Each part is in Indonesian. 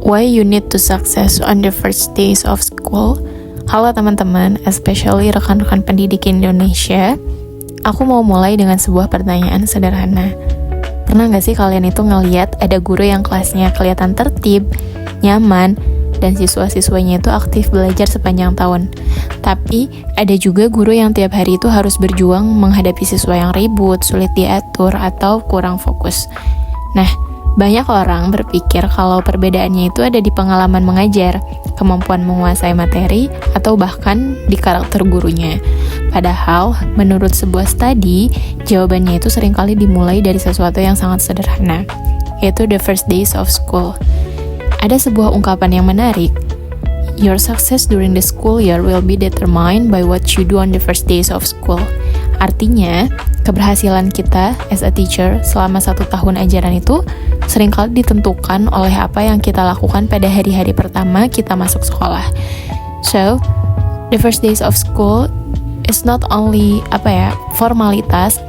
Why you need to success on the first days of school? Halo teman-teman, especially rekan-rekan pendidik Indonesia. Aku mau mulai dengan sebuah pertanyaan sederhana. Pernah gak sih kalian itu ngeliat ada guru yang kelasnya kelihatan tertib, nyaman, dan siswa-siswanya itu aktif belajar sepanjang tahun? Tapi ada juga guru yang tiap hari itu harus berjuang menghadapi siswa yang ribut, sulit diatur, atau kurang fokus. Nah, banyak orang berpikir kalau perbedaannya itu ada di pengalaman mengajar, kemampuan menguasai materi, atau bahkan di karakter gurunya. Padahal, menurut sebuah studi, jawabannya itu seringkali dimulai dari sesuatu yang sangat sederhana, yaitu the first days of school. Ada sebuah ungkapan yang menarik, your success during the school year will be determined by what you do on the first days of school. Artinya, keberhasilan kita as a teacher selama 1 tahun ajaran itu seringkali ditentukan oleh apa yang kita lakukan pada hari-hari pertama kita masuk sekolah. So, the first days of school is not only formalitas,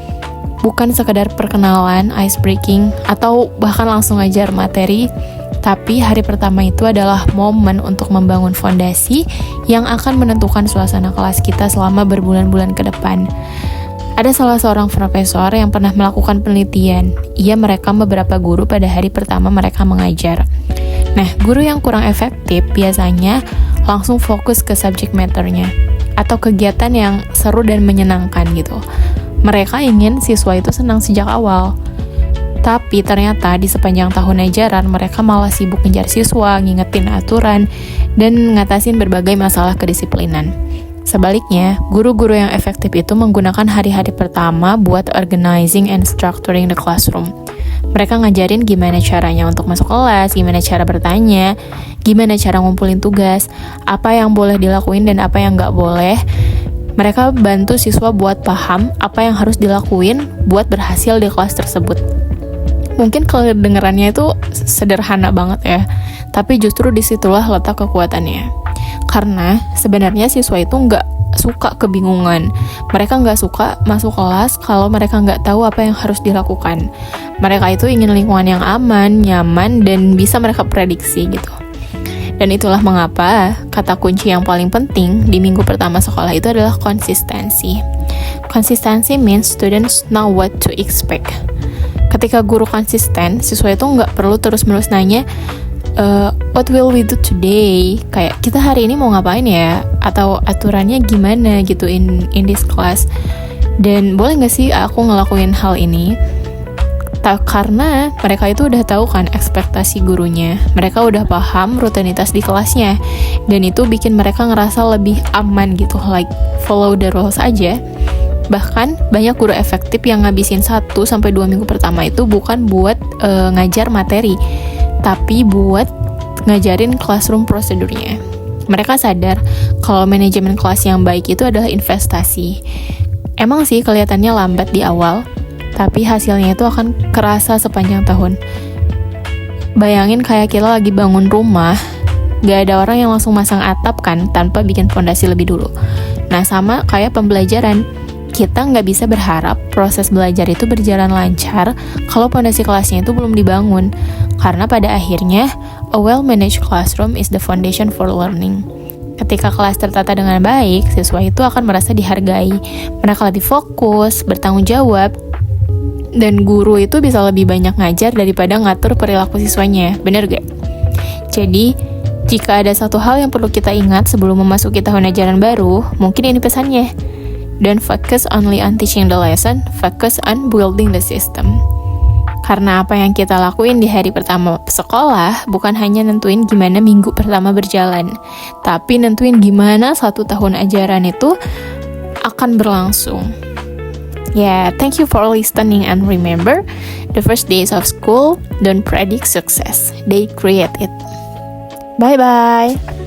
bukan sekedar perkenalan, ice breaking, atau bahkan langsung ajar materi, tapi hari pertama itu adalah momen untuk membangun fondasi yang akan menentukan suasana kelas kita selama berbulan-bulan ke depan. Ada salah seorang profesor yang pernah melakukan penelitian. Ia merekam beberapa guru pada hari pertama mereka mengajar. Nah, guru yang kurang efektif biasanya langsung fokus ke subject matter-nya atau kegiatan yang seru dan menyenangkan gitu. Mereka ingin siswa itu senang sejak awal. Tapi ternyata di sepanjang tahun ajaran mereka malah sibuk ngejar siswa, ngingetin aturan, dan ngatasin berbagai masalah kedisiplinan. Sebaliknya, guru-guru yang efektif itu menggunakan hari-hari pertama buat organizing and structuring the classroom. Mereka ngajarin gimana caranya untuk masuk kelas, gimana cara bertanya, gimana cara ngumpulin tugas, apa yang boleh dilakuin dan apa yang nggak boleh. Mereka bantu siswa buat paham apa yang harus dilakuin buat berhasil di kelas tersebut. Mungkin kedengarannya itu sederhana banget ya, tapi justru disitulah letak kekuatannya. Karena sebenarnya siswa itu nggak suka kebingungan. Mereka nggak suka masuk kelas kalau mereka nggak tahu apa yang harus dilakukan. Mereka itu ingin lingkungan yang aman, nyaman, dan bisa mereka prediksi gitu. Dan itulah mengapa kata kunci yang paling penting di minggu pertama sekolah itu adalah konsistensi. Konsistensi means students know what to expect. Ketika guru konsisten, siswa itu nggak perlu terus-menerus nanya, what will we do today? Kayak kita hari ini mau ngapain ya? Atau aturannya gimana gitu in this class? Dan boleh nggak sih aku ngelakuin hal ini? Karena mereka itu udah tahu kan ekspektasi gurunya. Mereka udah paham rutinitas di kelasnya. Dan itu bikin mereka ngerasa lebih aman gitu, like follow the rules aja. Bahkan banyak guru efektif yang ngabisin 1-2 minggu pertama itu bukan buat ngajar materi, tapi buat ngajarin classroom prosedurnya. Mereka sadar kalau manajemen kelas yang baik itu adalah investasi. Emang sih kelihatannya lambat di awal, tapi hasilnya itu akan kerasa sepanjang tahun. Bayangin kayak kita lagi bangun rumah, gak ada orang yang langsung masang atap kan tanpa bikin fondasi lebih dulu. Nah, sama kayak pembelajaran. Kita nggak bisa berharap proses belajar itu berjalan lancar kalau fondasi kelasnya itu belum dibangun. Karena pada akhirnya, a well-managed classroom is the foundation for learning. Ketika kelas tertata dengan baik, siswa itu akan merasa dihargai. Mereka lebih fokus, bertanggung jawab, dan guru itu bisa lebih banyak ngajar daripada ngatur perilaku siswanya. Bener gak? Jadi, jika ada satu hal yang perlu kita ingat sebelum memasuki tahun ajaran baru, mungkin ini pesannya. Don't focus only on teaching the lesson, focus on building the system. Karena apa yang kita lakuin di hari pertama sekolah bukan hanya nentuin gimana minggu pertama berjalan, tapi nentuin gimana 1 tahun ajaran itu akan berlangsung. Thank you for listening, and remember, the first days of school don't predict success, they create it. Bye-bye!